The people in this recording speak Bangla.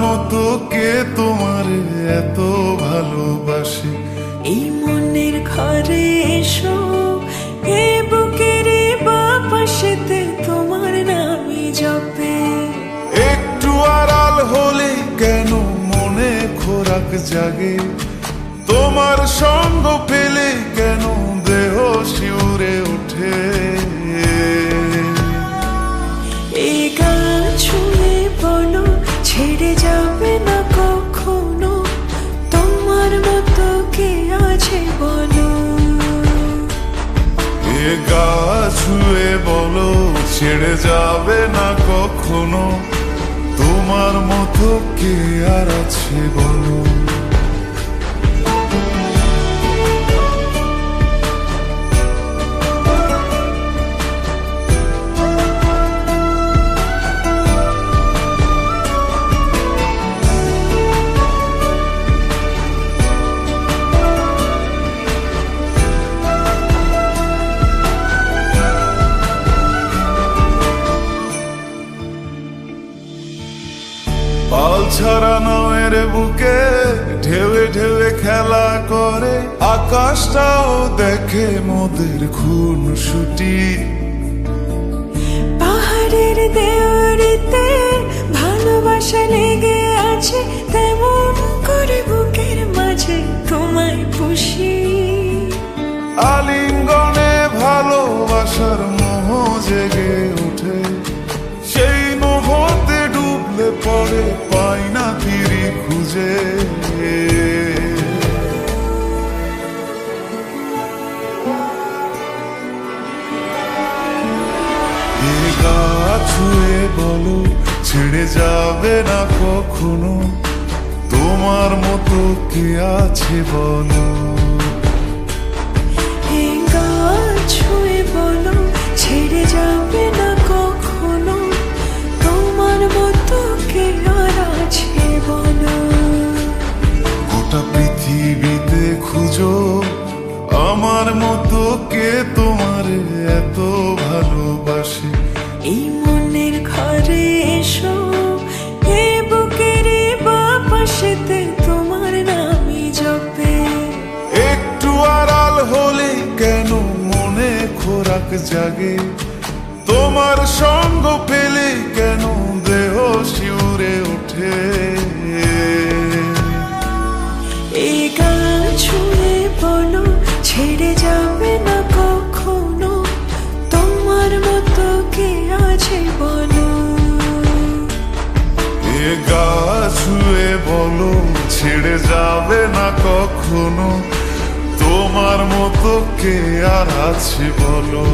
মতো কে তোমার এত ভালোবাসে? এই মনের ঘরে এসো, এ বুকের বাপাশেতে তোমার নামই জপে। একটু আড়াল হলে কেন মনে খোরাক জাগে? তোমার সঙ্গ পেলে কেন দেহ শিউরে ওঠে? এই গান ছুঁয়ে বলো, ছেড়ে যাবে না কখনো, তোমার মতো কে আছে বলো? এ গা ছুঁয়ে বলো, ছেড়ে যাবে না কখনো, তোমার মতো কে আর আছে বলো? পাল ছাড়া নয়ের বুকে ঢেউে ঢেউে খেলা করে, আকাশটাও দেখে মোদের খুনসুটি। পাহাড়ের দেওয়ারিতে ভালোবাসা লেগে আছে, তেমন করে বুকের মাঝে তোমায় পুষি। আলিঙ্গনে ভালোবাসার মোহ জেগে ওঠে, সেই মোহতে ডুবলে পরে পাই না তীরি খুঁজে। এ গা ছুঁয়ে বলো, ছেড়ে যাবে না কখনো, তোমার মতো কে আছে বলো? এই গান ছুঁয়ে বলো, ছেড়ে যাবে না কখনো, তোমার মতো কে আর আছে বলো? গোটা পৃথিবীতে খুঁজো, আমার মতো কে তোমার এত ভালোবাসে? এই মনের ঘরে এসো, এ বুকের বাপাশেতে তোমার নামই জপে। একটু আড়াল হলে কেন মনে খোরাক জাগে? তোমার সঙ্গ পেলে কেন দেহ শিউরে ওঠে? এই গান ছুঁয়ে বলো, ছেড়ে যাবে না কখনো, তোমার মতো কে আছে বলো? এ গা ছুঁয়ে বলো, ছেড়ে যাবে না কখনো, তোমার মতো কে আর আছে বলো?